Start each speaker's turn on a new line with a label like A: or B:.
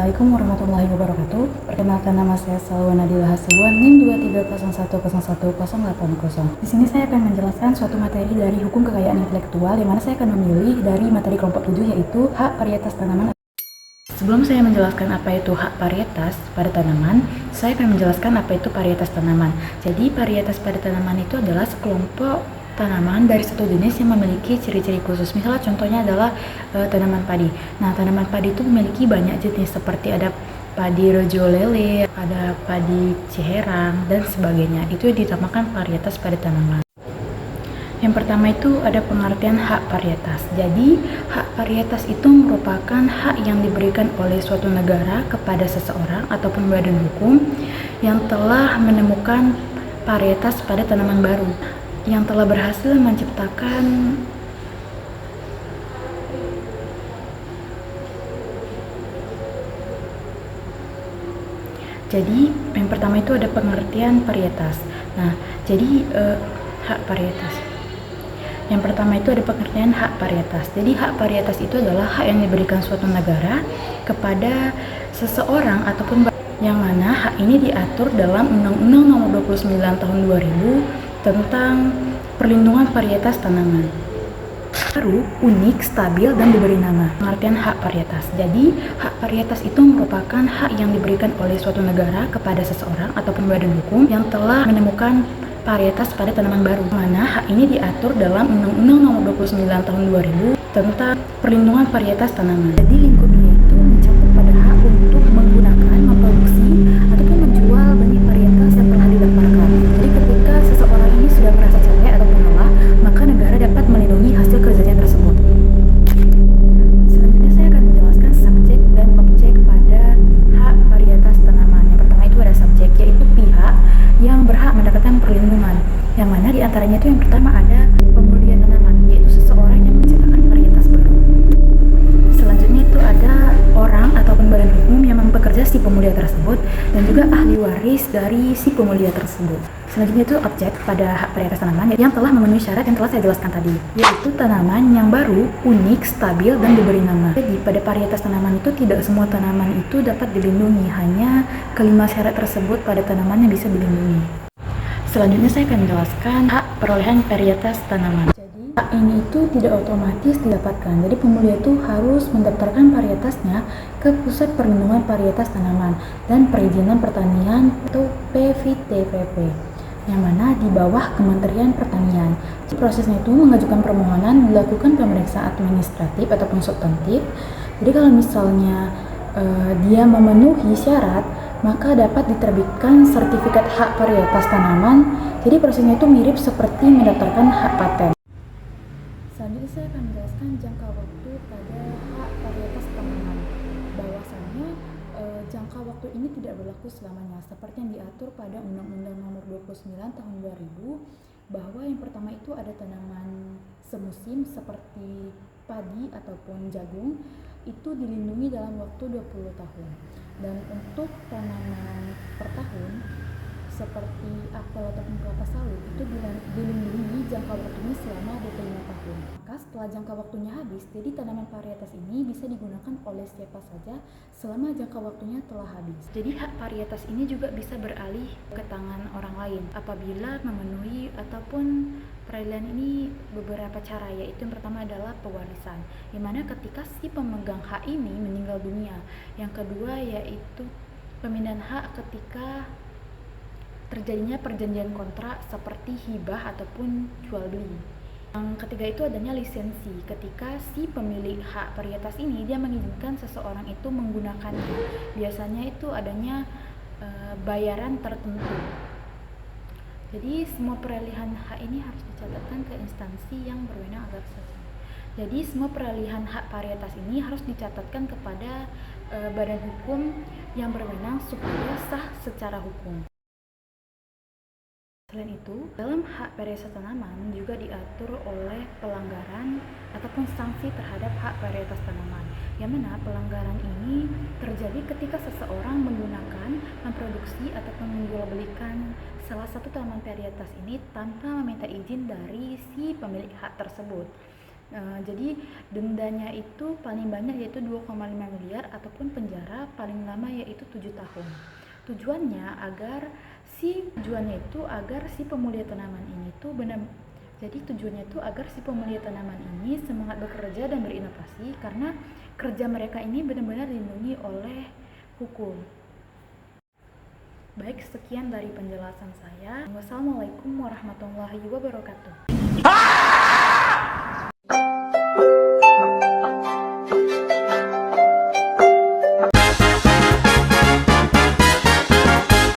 A: Assalamualaikum warahmatullahi wabarakatuh. Perkenalkan, nama saya Salwa Nadila Hasibuan, NIM 23010180. Di sini saya akan menjelaskan suatu materi dari hukum kekayaan intelektual, yang mana saya akan memilih dari materi kelompok 7, yaitu hak varietas tanaman. Sebelum saya menjelaskan apa itu hak varietas pada tanaman, saya akan menjelaskan apa itu varietas tanaman. Jadi varietas pada tanaman itu adalah sekelompok tanaman dari satu jenis yang memiliki ciri-ciri khusus. Misalnya contohnya adalah tanaman padi. Nah, tanaman padi itu memiliki banyak jenis, seperti ada padi rejo lele, ada padi ciherang, dan sebagainya. Itu dinamakan varietas pada tanaman. Yang pertama itu ada pengertian hak varietas. Jadi, hak varietas itu merupakan hak yang diberikan oleh suatu negara kepada seseorang ataupun badan hukum yang telah menemukan varietas pada tanaman baru, yang telah berhasil menciptakan Jadi, yang pertama itu ada pengertian varietas. Nah, jadi hak varietas. Yang pertama itu ada pengertian hak varietas. Jadi, hak varietas itu adalah hak yang diberikan suatu negara kepada seseorang ataupun yang mana hak ini diatur dalam Undang-Undang Nomor 29 Tahun 2000 tentang perlindungan varietas tanaman. Baru, unik, stabil, dan diberi nama. Pengertian hak varietas. Jadi, hak varietas itu merupakan hak yang diberikan oleh suatu negara kepada seseorang ataupun badan hukum yang telah menemukan varietas pada tanaman baru, mana hak ini diatur dalam Undang-Undang Nomor 29 Tahun 2000 tentang perlindungan varietas tanaman. Jadi, lingkupnya itu mencakup pada hak untuk menggunakan, memproduksi, ataupun menjual benih varietas yang telah didaftarkan. Jadi, ketika seseorang ini sudah merasa capek ataupun lelah, maka negara dapat melindungi hasil kerjanya tersebut. Selanjutnya saya akan menjelaskan subjek dan objek pada hak varietas tanaman. Yang pertama itu ada subjek, yaitu pihak yang berhak mendapatkan perlindungan, yang mana diantaranya itu yang pertama ada pemulia tanaman, yaitu seseorang yang menciptakan varietas baru. Selanjutnya itu ada orang ataupun badan hukum yang mempekerja si pemulia tersebut, dan juga ahli waris dari si pemulia tersebut. Selanjutnya itu objek pada hak varietas tanaman yang telah memenuhi syarat yang telah saya jelaskan tadi, yaitu tanaman yang baru, unik, stabil, dan diberi nama. Jadi pada varietas tanaman itu tidak semua tanaman itu dapat dilindungi, hanya kelima syarat tersebut pada tanaman yang bisa dilindungi. Selanjutnya saya akan menjelaskan hak perolehan varietas tanaman. Jadi hak ini itu tidak otomatis didapatkan. Jadi pemulia itu harus mendaftarkan varietasnya ke Pusat Perlindungan Varietas Tanaman dan Perizinan Pertanian atau PVTPP, yang mana di bawah Kementerian Pertanian. Prosesnya itu mengajukan permohonan, dilakukan pemeriksaan administratif ataupun substantif. Jadi kalau misalnya dia memenuhi syarat, maka dapat diterbitkan sertifikat hak varietas tanaman. Jadi prosesnya itu mirip seperti mendaftarkan hak paten. Selanjutnya saya akan menjelaskan jangka waktu pada hak varietas tanaman. Bahwasannya jangka waktu ini tidak berlaku selamanya, seperti yang diatur pada Undang-Undang Nomor 29 Tahun 2000, bahwa yang pertama itu ada tanaman semusim seperti padi ataupun jagung, itu dilindungi dalam waktu 20 tahun. Dan untuk tanaman per tahun seperti apel ataupun kelapa sawit itu dilindungi jangka waktunya selama 25 tahun. Maka setelah jangka waktunya habis, jadi tanaman varietas ini bisa digunakan oleh siapa saja selama jangka waktunya telah habis. Jadi hak varietas ini juga bisa beralih ke tangan orang lain apabila memenuhi ataupun peralihan ini beberapa cara, yaitu yang pertama adalah pewarisan, yang mana ketika si pemegang hak ini meninggal dunia. Yang kedua yaitu pemindahan hak ketika terjadinya perjanjian kontrak seperti hibah ataupun jual beli. Yang ketiga itu adanya lisensi, ketika si pemilik hak varietas ini dia mengizinkan seseorang itu menggunakannya. Biasanya itu adanya bayaran tertentu. Jadi semua peralihan hak ini harus dicatatkan ke instansi yang berwenang agar sah. Jadi semua peralihan hak varietas ini harus dicatatkan kepada badan hukum yang berwenang supaya sah secara hukum. Selain itu, dalam hak varietas tanaman juga diatur oleh pelanggaran ataupun sanksi terhadap hak varietas tanaman, yang mana pelanggaran ini terjadi ketika seseorang menggunakan, memproduksi ataupun menjualbelikan salah satu tanaman varietas ini tanpa meminta izin dari si pemilik hak tersebut. Jadi dendanya itu paling banyak yaitu 2,5 miliar ataupun penjara paling lama yaitu 7 tahun. Tujuannya agar si pemulia tanaman ini tuh agar si pemulia tanaman ini semangat bekerja dan berinovasi, karena kerja mereka ini benar-benar dilindungi oleh hukum. Baik, sekian dari penjelasan saya. Wassalamualaikum warahmatullahi wabarakatuh.